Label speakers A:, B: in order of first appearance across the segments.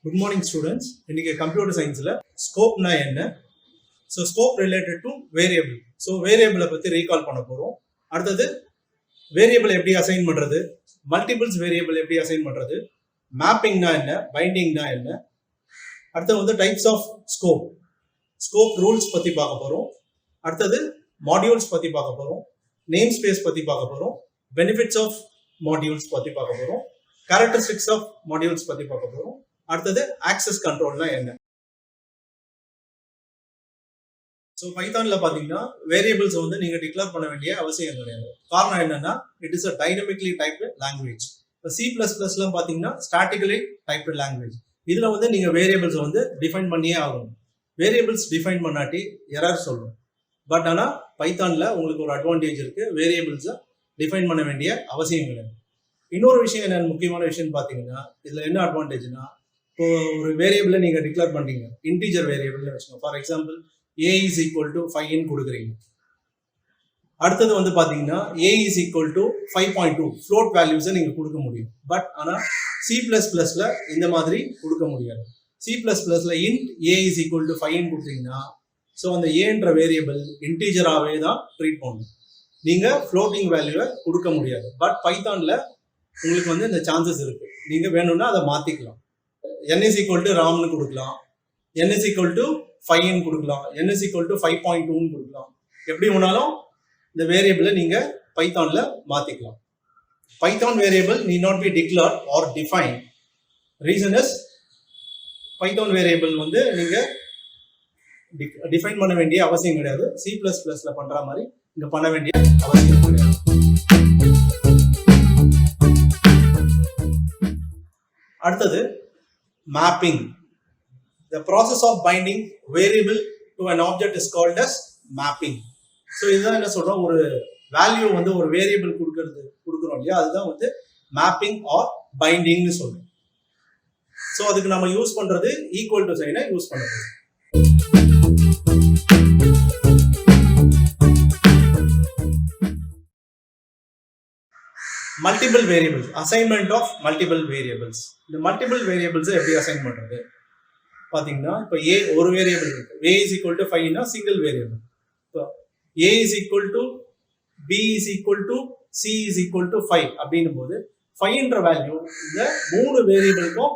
A: Good morning, students. இன்னைக்கு computer சயின்ஸ்ல ஸ்கோப்னா என்ன? So scope related to variable. So வேரியபிளை பற்றி ரீகால் பண்ண போகிறோம். அடுத்தது வேரியபிள் எப்படி அசைன் பண்ணுறது, மல்டிபிள்ஸ் வேரியபிள் எப்படி அசைன் பண்ணுறது, மேப்பிங்னா என்ன, பைண்டிங்னா என்ன, அடுத்தது வந்து types of scope, scope rules பற்றி பார்க்க போகிறோம். அடுத்தது மாடியூல்ஸ் பற்றி பார்க்க போகிறோம், நேம் ஸ்பேஸ் பற்றி பார்க்க போகிறோம், பெனிஃபிட்ஸ் ஆஃப் மாடியூல்ஸ் பற்றி பார்க்க போகிறோம், கேரக்டரிஸ்டிக்ஸ் ஆஃப் மாடியூல்ஸ் பற்றி பார்க்க போகிறோம். அடுத்தது ஆக்சஸ் கண்ட்ரோல்னா என்ன. ஸோ பைத்தான்ல பாத்தீங்கன்னா வேரியபிள்ஸ் வந்து நீங்க டிக்ளேர் பண்ண வேண்டிய அவசியம் கிடையாது. காரணம் என்னன்னா it is a dynamically typed language. இப்போ C++ல பாத்தீங்கன்னா ஸ்டாட்டிக்கலி டைப்டு லாங்குவேஜ். இதுல வந்து நீங்க வேரியபிள்ஸ் வந்து டிஃபைன் பண்ணியே ஆகணும். வேரியபிள்ஸ் டிஃபைன் பண்ணாட்டி எரர் சொல்லும். பட் ஆனா பைத்தான்ல உங்களுக்கு ஒரு அட்வான்டேஜ் இருக்கு, வேரியபிள்ஸை டிஃபைன் பண்ண வேண்டிய அவசியம் கிடையாது. இன்னொரு விஷயம் என்ன முக்கியமான விஷயம் பாத்தீங்கன்னா இதுல என்ன அட்வான்டேஜ்னா, இப்போ ஒரு வேரியபிளை நீங்க டிக்ளேர் பண்றீங்க, இன்டீஜர் வேரியபிள்னு வச்சுக்கோங்க. For example a is equal to 5 கொடுக்குறீங்க. அடுத்தது வந்து பாத்தீங்கன்னா a is equal to 5.2 float வேல்யூஸை நீங்க கொடுக்க முடியும். பட் ஆனா C++ல இந்த மாதிரி கொடுக்க முடியாது. C++ல int a is equal to 5 கொடுத்தீங்கன்னா ஸோ அந்த ஏன்ற வேரியபிள் இன்டீஜராகவே தான் ட்ரீட் பண்ணணும். நீங்க ஃப்ளோட்டிங் வேல்யூவை கொடுக்க முடியாது. பட் பைத்தான்ல உங்களுக்கு வந்து இந்த சான்சஸ் இருக்கு. நீங்க வேணும்னா அதை மாத்திக்கலாம். n is equal to ராம்னு கொடுக்கலாம், n is equal to 5 கொடுக்கலாம், n is equal to 5.2 கொடுக்கலாம். எப்படி வேணாலும் இந்த வேரியபிளை நீங்க பைத்தான்ல மாத்திக்கலாம். Python variable need not be declared or defined. Reason is Python variable வந்து நீங்க டிஃபைன் பண்ண வேண்டிய அவசியம் கிடையாது. C++ல பண்ற மாதிரி இங்க பண்ண வேண்டிய அவசியம் கிடையாது. அடுத்தது mapping. The process of binding variable to an object is called as mapping. So இதுதான் என்ன சொல்றோம், ஒரு வேல்யூ வந்து ஒரு வேரியபிள் கொடுக்குறோம் இல்லையா, அதுதான் வந்து மேப்பிங் ஆர் பைண்டிங்னு சொல்றோம். ஸோ அதுக்கு நம்ம யூஸ் பண்றது ஈக்குவல் டு சைனை யூஸ் பண்றது. Multiple variables, assignment of multiple variables. இந்த மல்டிபிள் வேரியபிள்ஸ் எப்படி அசைன் பண்றது பாத்தீங்கன்னா, இப்போ a ஒரு வேரியபிள் இருக்கு, a is equal to 5 னா சிங்கிள் வேரியபிள். இப்போ a is equal to b is equal to c is equal to 5 அப்படின்னும் போது 5ன்ற வேல்யூ இந்த மூணு வேரியபிளுக்கும்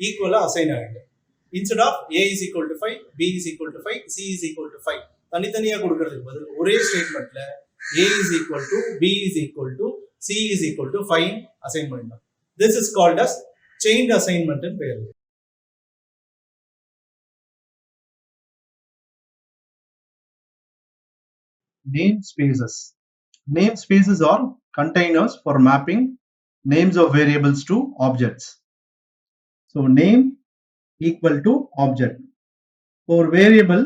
A: ஈக்குவலா அசைன் ஆகிடும். Instead of a is equal to 5, b is equal to 5, c is equal to 5 தனித்தனியா கொடுக்கறதுக்கு பதில் ஒரே ஸ்டேட்மெண்ட்ல a is equal to b is equal to c is equal to 5 assign பண்ணிடலாம். This is called as chained assignment ன்னு பேரு. Namespaces. Namespaces are containers for mapping names of variables to objects. So name equal to object. For variable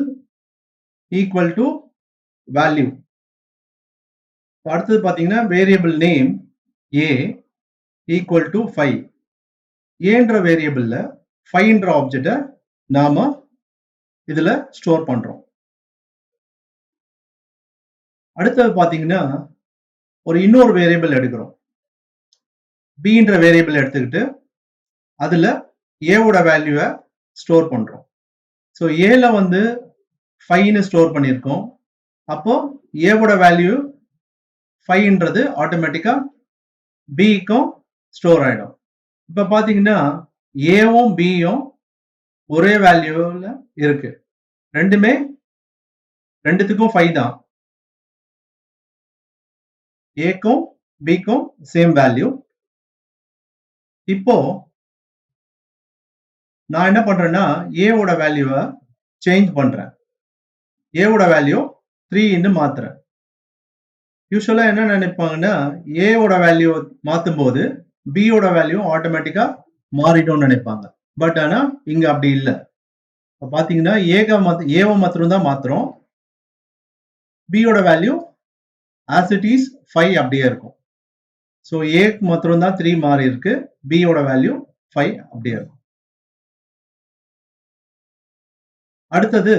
A: equal to value. அடுத்தது பாத்தீங்கன்னா variable name a equal to 5. ஏன்ற வேரியபிள்ல 5ன்ற ஆப்ஜெக்டை நாம இதுல store பண்றோம். அடுத்தது பாத்தீங்கன்னா ஒரு இன்னொரு வேரியபிள் எடுக்கிறோம், bன்ற வேரியபிள் எடுத்துக்கிட்டு அதுல ஏவோட வேல்யூவை ஸ்டோர் பண்றோம். ஸோ ஏல வந்து 5ன்னு ஸ்டோர் பண்ணியிருக்கோம். அப்போ ஏவோட வேல்யூ 5ன்றது ஆட்டோமேட்டிக்கா பிக்கும் ஸ்டோர் ஆயிடும். இப்ப பாத்தீங்கன்னா ஏவும் பியும் ஒரே வேல்யூல இருக்கு, ரெண்டுத்துக்கும் 5 தான், ஏக்கும் பிக்கும் சேம் வேல்யூ. இப்போ நான் என்ன பண்றேன்னா ஏவோட வேல்யூவை சேஞ்ச் பண்றேன், ஏவோட வேல்யூ 3ன்னு மாத்துறேன். யூஸ்வலா என்ன நினைப்பாங்கன்னா ஏவோட வேல்யூ மாத்தும் போது பியோட வேல்யூ ஆட்டோமேட்டிக்கா மாறிடும்னு நினைப்பாங்க. பட் ஆனா இங்க அப்படி இல்லை. பாத்தீங்கன்னா ஏவை மாத்திரம் தான் மாத்துறோம், பியோட வேல்யூ as it is 5 அப்படியே இருக்கும். ஸோ ஏக்கு மாத்திரம் தான் 3 மாறி இருக்கு, பியோட வேல்யூ 5 அப்படியே இருக்கும். அடுத்தது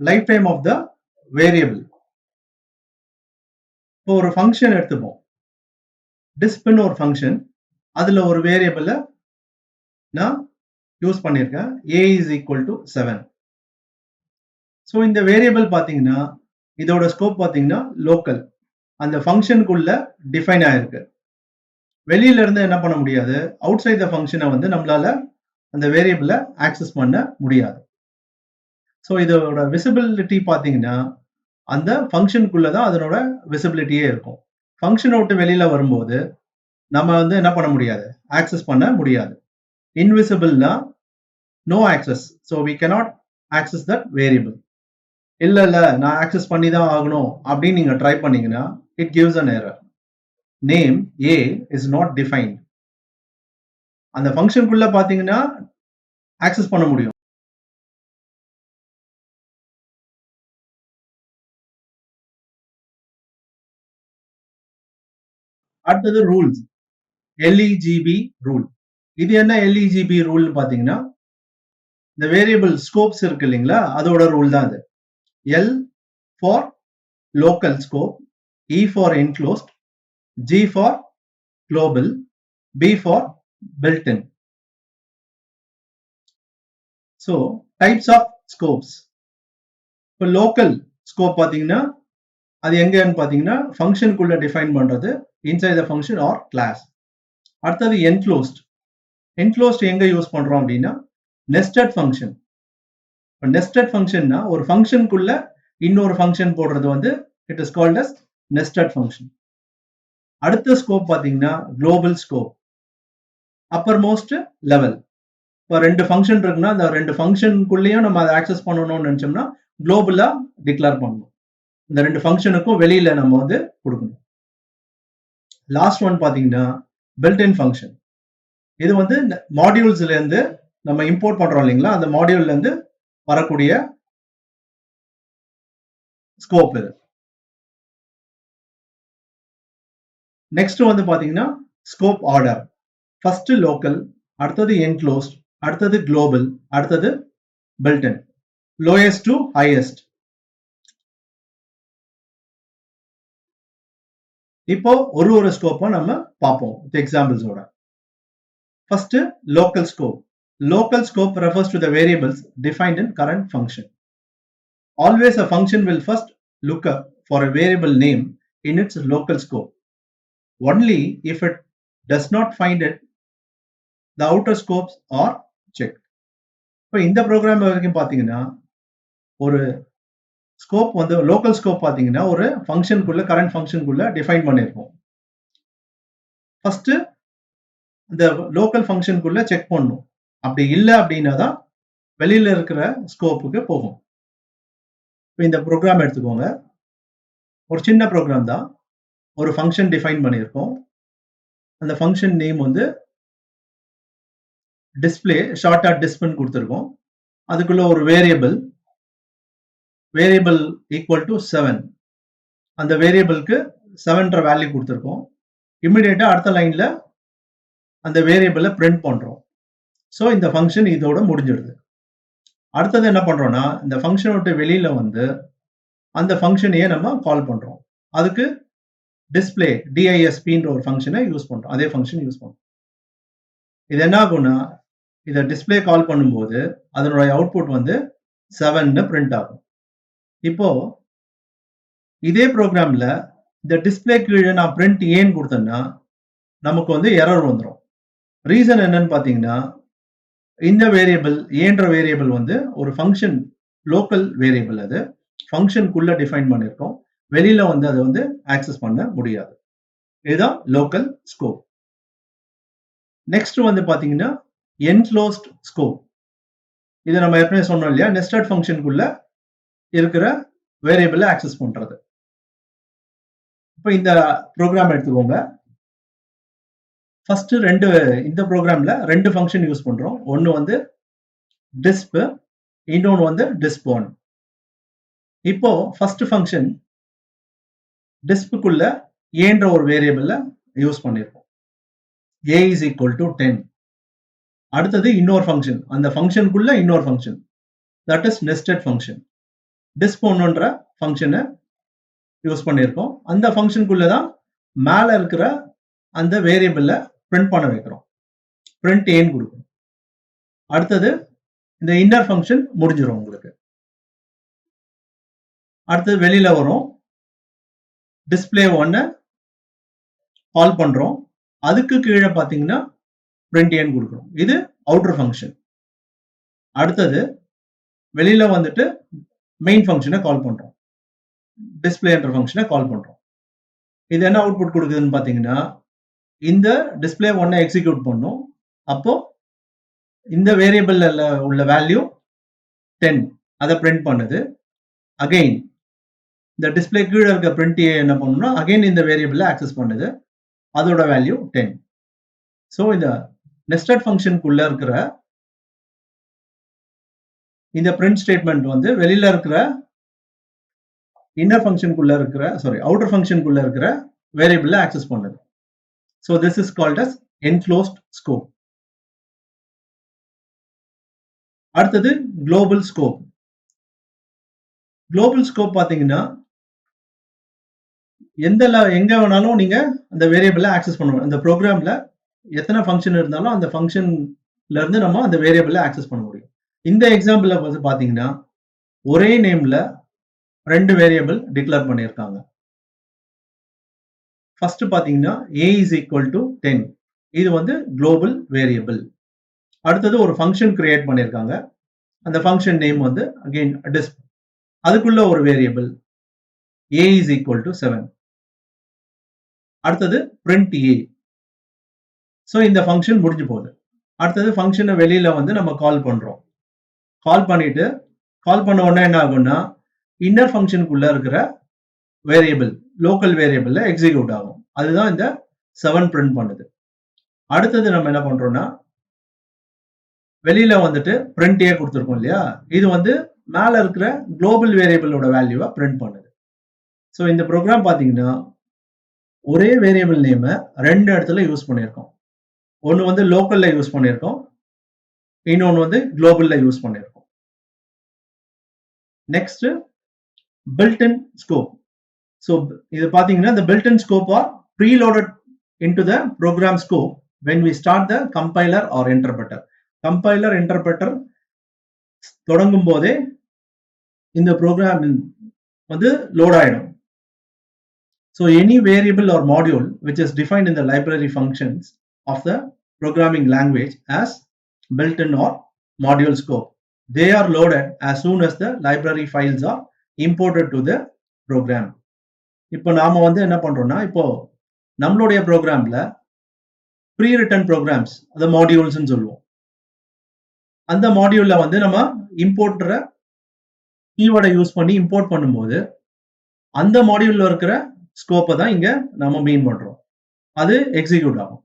A: lifetime of the variable. இப்போ ஒரு ஃபங்க்ஷன் எடுத்துப்போம், டிஸ்ப்னு ஒரு ஃபங்க்ஷன், அதுல ஒரு வேரியபிளை நான் யூஸ் பண்ணியிருக்கேன். a is equal to 7. So இந்த வேரியபிள் பார்த்தீங்கன்னா இதோட ஸ்கோப் பார்த்தீங்கன்னா லோக்கல், அந்த ஃபங்க்ஷனுக்குள்ள டிஃபைன் ஆயிருக்கு. வெளியில இருந்து என்ன பண்ண முடியாது, அவுட் சைட் த ஃபங்க்ஷனை வந்து நம்மளால அந்த வேரியபிளை ஆக்சஸ் பண்ண முடியாது. ஸோ இதோட விசிபிலிட்டி பார்த்தீங்கன்னா அந்த ஃபங்க்ஷனுக்குள்ள தான் அதனோட விசிபிலிட்டியே இருக்கும். ஃபங்க்ஷனை விட்டு வெளியில வரும்போது நம்ம வந்து என்ன பண்ண முடியாது, ஆக்சஸ் பண்ண முடியாது. இன்விசிபிள்னா no access. So we cannot access that variable. இல்லை நான் ஆக்சஸ் பண்ணி தான் ஆகணும் அப்படின்னு நீங்க ட்ரை பண்ணீங்கன்னா it gives an error. Name a is not defined. அந்த ஃபங்க்ஷனுக்குள்ள பாத்தீங்கன்னா ஆக்சஸ் பண்ண முடியும். அடுத்தது ரூல்ஸ், LEGB ரூல். இது என்ன LEGB ரூல் பாத்தீங்கன்னா இந்த வேரியபிள் ஸ்கோப்ஸ் இருக்கு இல்லைங்களா, அதோட ரூல் தான் அது. L for local scope, E for enclosed, G for global, B for built-in. So types of scopes. இப்போ லோக்கல் ஸ்கோப் பார்த்தீங்கன்னா அது எங்கன்னு பார்த்தீங்கன்னா ஃபங்க்ஷனுக்குள்ள டிஃபைன் பண்றது, inside the function or class. அடுத்தது என்க்ளோஸ்ட். என்க்ளோஸ்ட் எங்க யூஸ் பண்றோம் அப்படின்னா நெஸ்டட் ஃபங்க்ஷன். நெஸ்டட் ஃபங்க்ஷன்னா ஒரு ஃபங்க்ஷனுக்குள்ள இன்னொரு ஃபங்க்ஷன் போடுறது வந்து it is called as nested function. அடுத்த ஸ்கோப் பார்த்தீங்கன்னா global scope, upper most level. இப்போ 2 ஃபங்க்ஷன் இருக்குன்னா அந்த 2 ஃபங்க்ஷனுக்குள்ளேயும் நம்ம அதை ஆக்சஸ் பண்ணணும்னு நினைச்சோம்னா குளோபலா டிக்ளேர் பண்ணணும். இந்த 2 ஃபங்க்ஷனுக்கும் வெளியில நம்ம வந்து கொடுக்கணும். லாஸ்ட் ஒன் பாத்தீங்கன்னா பில்ட்-இன் ஃபங்க்ஷன். இது வந்து மாடியூல்ஸ்ல இருந்து நம்ம இம்போர்ட் பண்றோம் இல்லைங்களா, அந்த மாடியூல்ல இருந்து வரக்கூடிய ஸ்கோப் இது. நெக்ஸ்ட் வந்து பாத்தீங்கன்னா ஸ்கோப் ஆர்டர். ஃபர்ஸ்ட் லோக்கல், அடுத்தது என்க்ளோஸ்ட், அடுத்தது குளோபல், அடுத்தது பில்ட்-இன், லோயஸ்ட் டு ஹையஸ்ட். இப்போ ஒரு ஸ்கோப்பை நம்ம பார்ப்போம் எக்ஸாம்பிள்ஸோட. First local scope. Local scope refers to the variables defined in current function. Always a function will first look up for a variable name in its local scope. Only if it does not find it, the outer scopes are checked. இப்போ இந்த program வரைக்கும் பார்த்தீங்கன்னா ஒரு scope வந்து local scope பார்த்தீங்கன்னா ஒரு ஃபங்க்ஷனுக்குள்ள current ஃபங்க்ஷனுக்குள்ள define பண்ணியிருப்போம். First இந்த லோக்கல் ஃபங்க்ஷனுக்குள்ள செக் பண்ணணும். அப்படி இல்லை அப்படின்னா தான் வெளியில இருக்கிற ஸ்கோப்புக்கு போகும். இப்போ இந்த ப்ரோக்ராம் எடுத்துக்கோங்க. ஒரு சின்ன ப்ரோக்ராம் தான். ஒரு ஃபங்க்ஷன் டிஃபைன் பண்ணியிருக்கோம். அந்த ஃபங்க்ஷன் நேம் வந்து டிஸ்பிளே, ஷார்ட்டா டிஸ்ப்னு கொடுத்துருக்கோம். அதுக்குள்ள ஒரு வேரியபிள் ஈக்குவல் டு 7. அந்த வேரியபிளுக்கு 7ன்ற வேல்யூ கொடுத்துருக்கோம். இமிடியேட்டா அடுத்த லைன்ல அந்த வேரியபிளை பிரிண்ட் பண்றோம். ஸோ இந்த ஃபங்க்ஷன் இதோட முடிஞ்சிடுது. அடுத்தது என்ன பண்றோம்னா இந்த ஃபங்க்ஷனை விட்டு வெளியில வந்து அந்த ஃபங்க்ஷனையே நம்ம கால் பண்றோம். அதுக்கு டிஸ்பிளே டிஐஎஸ்பின்ற ஒரு ஃபங்க்ஷனை யூஸ் பண்றோம். அதே ஃபங்க்ஷன் யூஸ் பண்றோம். இது என்ன ஆகும்னா இதை டிஸ்பிளே கால் பண்ணும்போது அதனுடைய அவுட்புட் வந்து 7ன்னு பிரிண்ட் ஆகும். இப்போ இதே ப்ரோக்ராம்ல இந்த டிஸ்பிளே கீழே நான் பிரிண்ட் ஏன்னு கொடுத்தேன்னா நமக்கு வந்து எரர் வந்துடும். ரீசன் என்னன்னு பார்த்தீங்கன்னா இந்த வேரியபிள் ஏன்ற வேரியபிள் வந்து ஒரு ஃபங்க்ஷன் லோக்கல் வேரியபிள், அது ஃபங்க்ஷனுக்குள்ள டிஃபைன் பண்ணியிருக்கோம். வெளியில வந்து அதை வந்து ஆக்சஸ் பண்ண முடியாது. இதுதான் லோக்கல் ஸ்கோப். நெக்ஸ்ட் வந்து பாத்தீங்கன்னா என்க்ளோஸ்ட் ஸ்கோப். இதை நம்ம ஏற்கனவே சொன்னோம் இல்லையா, நெஸ்டட் ஃபங்க்ஷனுக்குள்ள இருக்கிற வேரியபிளை ஆக்சஸ் பண்றது. இப்போ இந்த ப்ரோக்ராம் எடுத்துக்கோங்க. ஃபர்ஸ்ட் இந்த ப்ரோக்ராம்ல 2 ஃபங்க்ஷன் யூஸ் பண்றோம். ஒன்னு வந்து disp, இன்னொன்னு வந்து dispon. இப்போ ஃபர்ஸ்ட் ஃபங்க்ஷன் டிஸ்ப்குள்ள ஏன்ற ஒரு வேரியபிள யூஸ் பண்ணிருக்கோம். a is equal to 10. அடுத்தது இன்னொரு ஃபங்க்ஷன், அந்த ஃபங்க்ஷனுக்குள்ள இன்னொரு function, that is nested function. dispon-ன்ற ஃபங்க்ஷனை யூஸ் பண்ணிருக்கோம். அந்த ஃபங்க்ஷனுக்குள்ள தான் மேல இருக்கிற அந்த வேரியபிள பிரிண்ட் பண்ண வைக்கிறோம். பிரிண்ட் ஏன்னு கொடுக்கும்.
B: அடுத்தது இந்த இன்னர் ஃபங்க்ஷன் முடிஞ்சிடும் உங்களுக்கு. அடுத்தது வெளியில வரும், டிஸ்பிளே 1 கால் பண்றோம். அதுக்கு கீழே பாத்தீங்கன்னா print n கொடுக்குறோம். இது அவுட்டர் ஃபங்க்ஷன். அடுத்தது வெளியில வந்துட்டு மெயின் ஃபங்க்ஷனை கால் பண்றோம், டிஸ்பிளே என்ற ஃபங்க்ஷனை கால் பண்றோம். இது என்ன அவுட்புட் கொடுக்குதுன்னு பாத்தீங்கன்னா, இந்த டிஸ்பிளே 1 எக்ஸிக்யூட் பண்ணும். அப்போ இந்த வேரியபிள்ல உள்ள வேல்யூ 10 அதை பிரிண்ட் பண்ணுது. அகைன் இந்த டிஸ்பிளே கீழே இருக்க பிரிண்ட் என்ன பண்ணணும்னா அகைன் இந்த வேரியபிள ஆக்சஸ் பண்ணுது, அதோட வேல்யூ 10. ஸோ இந்த நெஸ்டட் ஃபங்க்ஷனுக்குள்ள இருக்கிற இந்த பிரிண்ட் ஸ்டேட்மெண்ட் வந்து வெளியில இருக்கிற இன்னர் ஃபங்க்ஷனுக்குள்ள இருக்கிற அவுட்டர் ஃபங்க்ஷனுக்குள்ள இருக்கிற வேரியபிள ஆக்சஸ் பண்ணுது. So this is called as enclosed scope. அடுத்தது குளோபல் ஸ்கோப். குளோபல் ஸ்கோப் பாத்தீங்கன்னா எங்க வேணாலும் நீங்க அந்த வேரியபிள ஆக்சஸ் பண்ணுவோம். அந்த ப்ரோக்ராம்ல எத்தனை ஃபங்க்ஷன் இருந்தாலும் அந்த ஃபங்க்ஷன்ல இருந்து நம்ம அந்த வேரியபிள ஆக்சஸ் பண்ண முடியும். இந்த எக்ஸாம்பிள்ல வந்து பாத்தீங்கன்னா ஒரே நேம்ல 2 வேரியபிள் டிக்ளேர் பண்ணியிருக்காங்க. ஃபர்ஸ்ட் பாத்தீங்கன்னா a is equal to 10. இது வந்து குளோபல் வேரியபிள். அடுத்தது ஒரு ஃபங்க்ஷன் கிரியேட் பண்ணியிருக்காங்க. அந்த ஃபங்க்ஷன் நேம் வந்து அகைன் டிஸ்ப். அதுக்குள்ள ஒரு variable a is equal to 7. அடுத்தது print a. ஸோ இந்த ஃபங்க்ஷன் முடிஞ்சு போகுது. அடுத்தது ஃபங்க்ஷனை வெளியில வந்து நம்ம கால் பண்றோம். கால் பண்ணிட்டு கால் பண்ண உடனே என்ன ஆகும்னா இன்னர் ஃபங்க்ஷனுக்குள்ள இருக்கிற வேரியபிள் லோக்கல் வேரியபிள்ல எக்ஸிக்யூட் ஆகும். அதுதான் இந்த 7 பிரிண்ட் பண்ணுது. அடுத்தது நம்ம என்ன பண்றோம்னா வெளியில வந்துட்டு print a கொடுத்துருக்கோம் இல்லையா, இது வந்து மேல இருக்கிற குளோபல் வேரியபிளோட வேல்யூவை பிரிண்ட் பண்ணுது. ஸோ இந்த ப்ரோக்ராம் பாத்தீங்கன்னா ஒரே வேரியபிள் நேம 2 இடத்துல யூஸ் பண்ணியிருக்கோம். ஒன்னு வந்து லோக்கல்ல யூஸ் பண்ணியிருக்கோம், இன்னொன்னு வந்து குளோபல்ல யூஸ் பண்ணியிருக்கோம். Next built-in scope. ஸோ இது பாத்தீங்கன்னா the built-in scope are preloaded into the program scope when we start the compiler or interpreter. Compiler interpreter தொடங்கும் போதே இந்த ப்ரோக்ராம் வந்து லோட் ஆயிடும். So any variable or module which is defined in the library functions of the programming language as built-in or module scope, they are loaded as soon as the library files are imported to the program. இப்போ நாம வந்து என்ன பண்றோம்னா இப்போ நம்மளுடைய ப்ரோக்ராம்ல pre return programs, அது மாடியூல்ஸ்னு சொல்லுவோம். அந்த மாடியூல்ல வந்து நம்ம இம்போர்ட்ற கீவேர்டை யூஸ் பண்ணி இம்போர்ட் பண்ணும்போது அந்த மாடியூல்ல இருக்கிற ஸ்கோப்பை தான் இங்க நம்ம மீன் பண்றோம். அது எக்ஸிக்யூட் ஆகும்.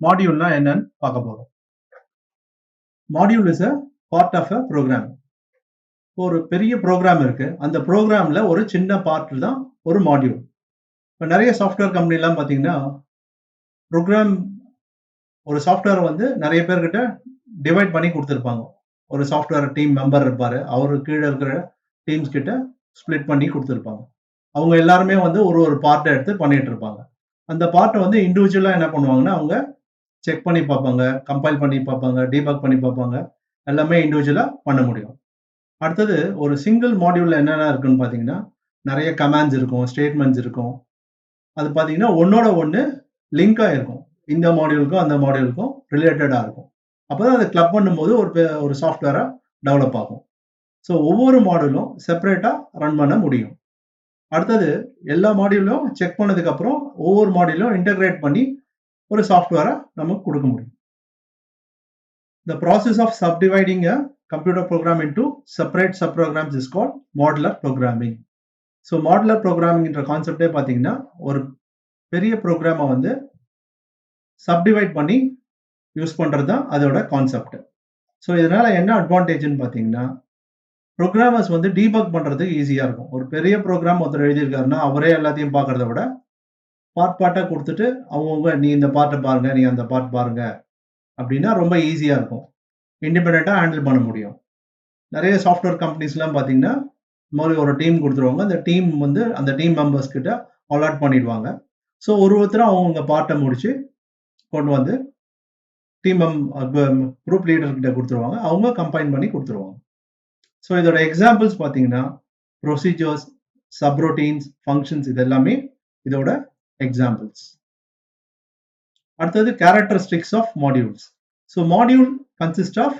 B: மாடியூல்னா என்னன்னு பார்க்க போறோம். Module is a part of a program. ஒரு பெரிய ப்ரோக்ராம் இருக்கு, அந்த ப்ரோக்ராம்ல ஒரு சின்ன பார்ட் தான் ஒரு மாடியூல். இப்போ நிறைய சாஃப்ட்வேர் கம்பெனிலாம் பார்த்தீங்கன்னா ப்ரோக்ராம் ஒரு சாஃப்ட்வேர் வந்து நிறைய பேர்கிட்ட டிவைட் பண்ணி கொடுத்துருப்பாங்க. ஒரு சாஃப்ட்வேர் டீம் மெம்பர் இருப்பாரு, அவரு கீழே இருக்கிற டீம்ஸ் கிட்ட ஸ்பிளிட் பண்ணி கொடுத்துருப்பாங்க. அவங்க எல்லாருமே வந்து ஒரு பார்ட்டை எடுத்து பண்ணிட்டு இருப்பாங்க. அந்த பார்ட்டை வந்து இண்டிவிஜுவலா என்ன பண்ணுவாங்கன்னா அவங்க செக் பண்ணி பார்ப்பாங்க, கம்பைல் பண்ணி பார்ப்பாங்க, டீபக் பண்ணி பார்ப்பாங்க. எல்லாமே இண்டிவிஜுவலா பண்ண முடியும். அடுத்தது ஒரு சிங்கிள் மாடியூல்ல என்னென்ன இருக்குன்னு பார்த்தீங்கன்னா நிறைய கமாண்ட்ஸ் இருக்கும், ஸ்டேட்மெண்ட்ஸ் இருக்கும். அது பார்த்தீங்கன்னா ஒன்னோட ஒன்று லிங்க் ஆயிருக்கும், இந்த மாடியூலுக்கும் அந்த மாடியூலுக்கும் ரிலேட்டடா இருக்கும். அப்போதான் அதை கிளப் பண்ணும்போது ஒரு சாஃப்ட்வேரா டெவலப் ஆகும். ஸோ ஒவ்வொரு மாடியூலும் செப்பரேட்டா ரன் பண்ண முடியும். அடுத்தது எல்லா மாடியூலும் செக் பண்ணதுக்கு அப்புறம் ஒவ்வொரு மாடியூலும் இன்டகிரேட் பண்ணி ஒரு சாஃப்ட்வேரா நமக்கு கொடுக்க முடியும். The process of subdividing a computer program into separate subprograms is called modular programming. So modular ப்ரோக்ராமிங்ன்ற கான்செப்டே பார்த்தீங்கன்னா ஒரு பெரிய ப்ரோக்ராமை வந்து சப்டிவைட் பண்ணி யூஸ் பண்ணுறது தான் அதோட கான்செப்ட். ஸோ இதனால என்ன அட்வான்டேஜ்னு பார்த்தீங்கன்னா ப்ரோக்ராமர்ஸ் வந்து டீபக் பண்ணுறதுக்கு ஈஸியாக இருக்கும். ஒரு பெரிய ப்ரோக்ராம் ஒருத்தர் எழுதியிருக்காருன்னா அவரே எல்லாத்தையும் பார்க்கறத விட பார்ட்டாக கொடுத்துட்டு அவங்கவுங்க நீ இந்த பார்ட்டை பாருங்க, நீ அந்த பார்ட் பாருங்க அப்படின்னா ரொம்ப ஈஸியாக இருக்கும், இண்டிபெண்ட்டாக ஹேண்டில் பண்ண முடியும். நிறைய சாஃப்ட்வேர் கம்பெனிஸ்லாம் பார்த்தீங்கன்னா இந்த மாதிரி ஒரு டீம் கொடுத்துருவாங்க. அந்த டீம் வந்து அந்த டீம் மெம்பர்ஸ் கிட்ட அலாட் பண்ணிடுவாங்க. ஸோ ஒருத்தரும் அவங்க பார்ட்டை முடிச்சு கொண்டு வந்து டீம் குரூப் லீடர் கிட்ட கொடுத்துருவாங்க. அவங்க கம்பைன் பண்ணி கொடுத்துருவாங்க. ஸோ இதோட எக்ஸாம்பிள்ஸ் பார்த்தீங்கன்னா ப்ரொசீஜர்ஸ், சப்ரோட்டீன்ஸ், ஃபங்க்ஷன்ஸ் இது எல்லாமே இதோட எக்ஸாம்பிள்ஸ். அடுத்தது characteristics of modules. So module consist of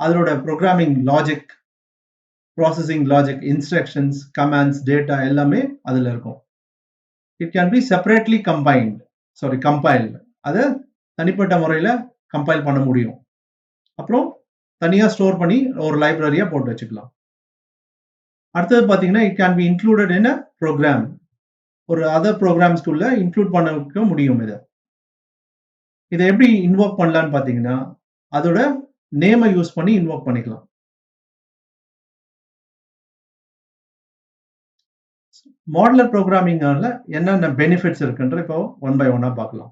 B: அதோட programming logic, processing logic, instructions, commands, data எல்லாமே அதில் இருக்கும். It can be separately compiled. அதை தனிப்பட்ட முறையில் கம்பைல் பண்ண முடியும். அப்புறம் தனியாக ஸ்டோர் பண்ணி ஒரு லைப்ரரியாக போட்டு வச்சுக்கலாம். அடுத்தது பார்த்தீங்கன்னா it can be included in a program. ஒரு அதர் ப்ரோக்ராம்ஸ்குள்ள இன்க்ளூட் பண்ண முடியும். இதை எப்படி இன்வோக் பண்ணலான்னு பார்த்தீங்கன்னா அதோட நேமை யூஸ் பண்ணி இன்வோக் பண்ணிக்கலாம். மாடுலர் ப்ரோக்ராமிங்கால என்னென்ன பெனிஃபிட்ஸ் இருக்குன்ற இப்போ ஒன் பை ஒன்னா பார்க்கலாம்.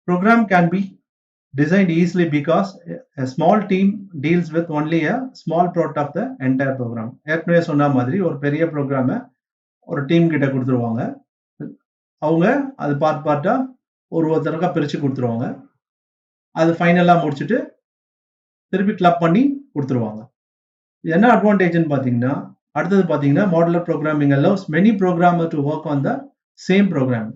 B: Program can be designed easily because a small team deals with only a small part of the entire program. ஏற்கனவே சொன்ன மாதிரி ஒரு பெரிய ப்ரோக்ராமை ஒரு டீம் கிட்ட கொடுத்துருவாங்க. அவங்க அது பார்ட்டா ஒருத்தருக்கா பிரித்து கொடுத்துருவாங்க. அது ஃபைனலாக முடிச்சுட்டு திருப்பி கிளப் பண்ணி கொடுத்துருவாங்க. இது என்ன அட்வான்டேஜ்னு பார்த்தீங்கன்னா அடுத்தது பார்த்தீங்கன்னா modular programming allows many programmers to work on the same program.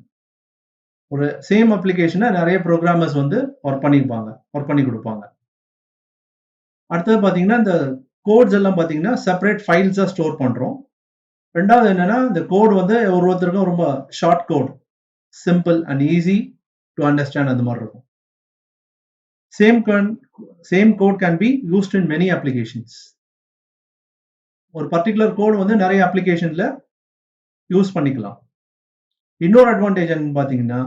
B: ஒரு சேம் அப்ளிகேஷனை நிறைய ப்ரோக்ராமர்ஸ் வந்து ஒர்க் பண்ணி கொடுப்பாங்க. அடுத்தது பார்த்தீங்கன்னா இந்த கோட்ஸ் எல்லாம் பார்த்தீங்கன்னா செப்பரேட் ஃபைல்ஸாக ஸ்டோர் பண்ணுறோம். ரெண்டாவது என்னன்னா இந்த கோட் வந்து ஒருத்தருக்கும் ரொம்ப short code, simple and easy to understand அந்த மாதிரி இருக்கும். Same code can be used in many applications. ஒரு பர்டிகுலர் கோட் வந்து நிறைய அப்ளிகேஷன்ல யூஸ் பண்ணிக்கலாம். இன்னொரு அட்வான்டேஜ் என்னன்னு பார்த்தீங்கன்னா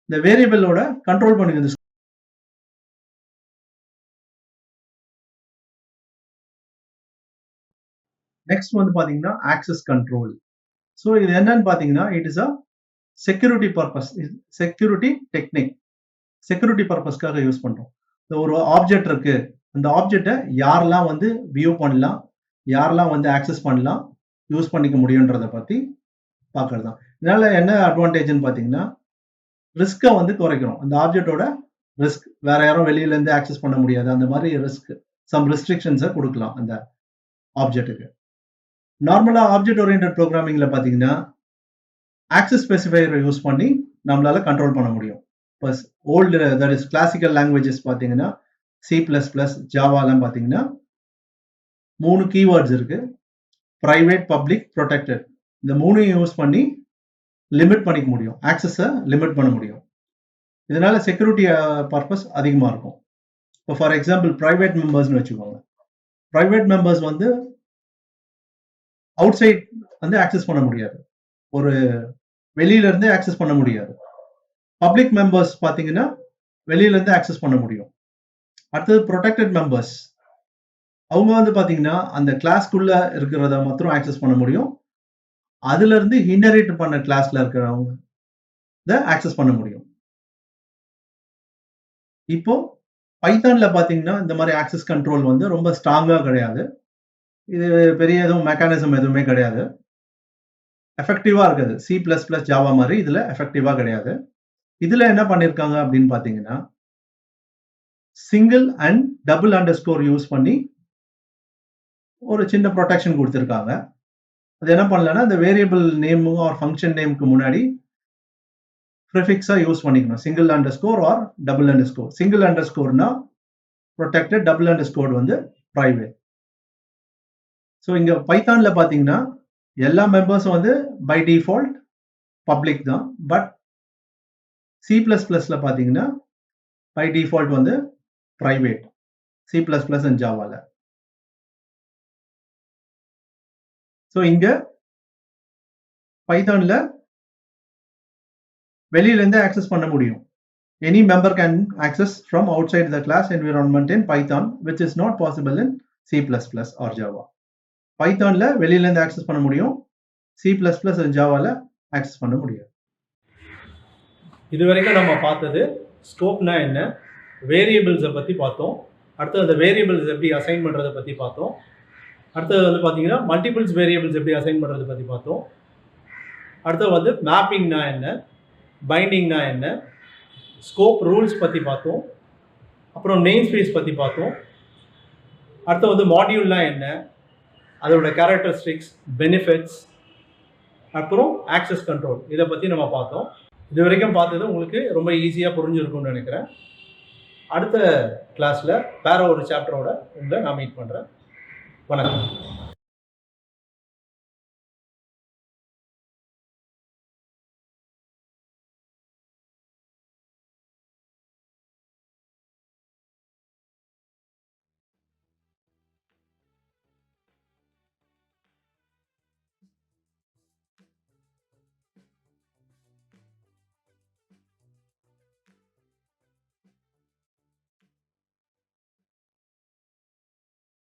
B: இந்த வேரியபிளோட கண்ட்ரோல் பண்ணுங்க. நெக்ஸ்ட் வந்து பார்த்தீங்கன்னா ஆக்சஸ் கண்ட்ரோல். ஸோ இது என்னன்னு பார்த்தீங்கன்னா it is a security purpose, security technique, security பர்பஸ்க்காக யூஸ் பண்ணுறோம். ஒரு ஆப்ஜெக்ட் இருக்கு, அந்த ஆப்ஜெக்டை யாரெல்லாம் வந்து வியூ பண்ணலாம், யாரெல்லாம் வந்து ஆக்சஸ் பண்ணலாம், யூஸ் பண்ணிக்க முடியுன்றதை பற்றி பார்க்கறது தான். இதனால என்ன அட்வான்டேஜ்னு பார்த்தீங்கன்னா ரிஸ்கை வந்து குறைக்கிறோம். அந்த ஆப்ஜெக்டோட ரிஸ்க் வேற யாரும் வெளியிலேருந்து ஆக்சஸ் பண்ண முடியாது. அந்த மாதிரி ரிஸ்க் சம் ரெஸ்ட்ரிக்ஷன்ஸை கொடுக்கலாம் அந்த ஆப்ஜெக்ட்டுக்கு. நார்மலாக ஆப்ஜெக்ட் ஓரியன்டட் ப்ரோக்ராமிங்கில் பார்த்தீங்கன்னா ஆக்சஸ் ஸ்பெசிஃபையரை யூஸ் பண்ணி நம்மளால கண்ட்ரோல் பண்ண முடியும். இப்போ old that is classical languages பார்த்தீங்கன்னா C++, ஜாவாலாம் பார்த்தீங்கன்னா 3 கீவேர்ட்ஸ் இருக்கு. Private, public, protected. இந்த 3ஐயும் யூஸ் பண்ணி லிமிட் பண்ணிக்க முடியும், ஆக்சஸை லிமிட் பண்ண முடியும். இதனால செக்யூரிட்டி பர்பஸ் அதிகமாக இருக்கும். இப்போ ஃபார் எக்ஸாம்பிள் ப்ரைவேட் மெம்பர்ஸ்னு வச்சுக்கோங்க. ப்ரைவேட் மெம்பர்ஸ் வந்து அவுட் சைட் வந்து ஆக்சஸ் பண்ண முடியாது, ஒரு வெளியில இருந்து ஆக்சஸ் பண்ண முடியாது. பப்ளிக் மெம்பர்ஸ் பார்த்தீங்கன்னா வெளியில இருந்து ஆக்சஸ் பண்ண முடியும். அடுத்தது ப்ரொடெக்டட் மெம்பர்ஸ், அவங்க வந்து பார்த்தீங்கன்னா அந்த கிளாஸ்க்குள்ள இருக்கிறத மாத்திரம் ஆக்சஸ் பண்ண முடியும். அதுல இருந்து இன்ஹெரிட் பண்ண கிளாஸ்ல இருக்கிறவங்க இதை ஆக்சஸ் பண்ண முடியும். இப்போ பைத்தான்ல பார்த்தீங்கன்னா இந்த மாதிரி ஆக்சஸ் கண்ட்ரோல் வந்து ரொம்ப ஸ்ட்ராங்கா கிடையாது. இது பெரிய எதுவும் மெக்கானிசம் எதுவுமே கிடையாது. எஃபெக்டிவா இருக்குது. C++, ஜாவா மாதிரி இதுல எஃபெக்டிவா கிடையாது. இதுல என்ன பண்ணிருக்காங்க அப்படின்னு பாத்தீங்கன்னா single and double underscore use பண்ணி ஒரு சின்ன ப்ரொடெக்ஷன் கொடுத்துருக்காங்க. அது என்ன பண்ணலன்னா இந்த வேரியபிள் நேம் ஆர் ஃபங்க்ஷன் நேமுக்கு முன்னாடி ப்ரிஃபிக்ஸா யூஸ் பண்ணிக்கணும். Single underscore or double underscore. Single அண்டர்ஸ்கோர்னா ப்ரொடெக்டட், டபுள் அண்டர்ஸ்கோர் வந்து பிரைவேட். ஸோ இங்க பைத்தான்ல பாத்தீங்கன்னா எல்லா மெம்பர்ஸும் வந்து பை டிஃபால்ட் பப்ளிக் தான். பட் C++ல பாத்தீங்கன்னா பை டிஃபால்ட் வந்து பிரைவேட். C++ அண்ட் ஜாவால. ஸோ இங்க பைத்தான்ல வெளியில இருந்து ஆக்சஸ் பண்ண முடியும். Any member can access from outside the class environment in Python, which is not possible in C++ or Java. பைத்தான்ல வெளியில இருந்து ஆக்சஸ் பண்ண முடியும், C++ and ஜாவால ஆக்சஸ் பண்ண முடியாது.
A: இதுவரைக்கும் நம்ம பார்த்தது ஸ்கோப்னா என்ன, வேரியபிள்ஸை பற்றி பார்த்தோம். அடுத்து அந்த வேரியபிள்ஸ் எப்படி அசைன் பண்ணுறதை பற்றி பார்த்தோம். அடுத்தது வந்து பார்த்தீங்கன்னா மல்டிபிள்ஸ் வேரியபிள்ஸ் எப்படி அசைன் பண்ணுறது பற்றி பார்த்தோம். அடுத்தது வந்து மேப்பிங்னா என்ன, பைண்டிங்னா என்ன, ஸ்கோப் ரூல்ஸ் பற்றி பார்த்தோம். அப்புறம் நேம் ஸ்பேஸ் பற்றி பார்த்தோம். அடுத்து வந்து மாடியூல்னா என்ன, அதோட கேரக்டரிஸ்டிக்ஸ், பெனிஃபிட்ஸ், அப்புறம் ஆக்சஸ் கண்ட்ரோல், இதை பற்றி நம்ம பார்த்தோம். இது வரைக்கும் பார்த்தது உங்களுக்கு ரொம்ப ஈஸியாக புரிஞ்சிருக்கும்னு நினைக்கிறேன். அடுத்த கிளாஸில் வேற ஒரு சாப்டரோட உங்களை நான் மீட் பண்ணுறேன். வணக்கம்.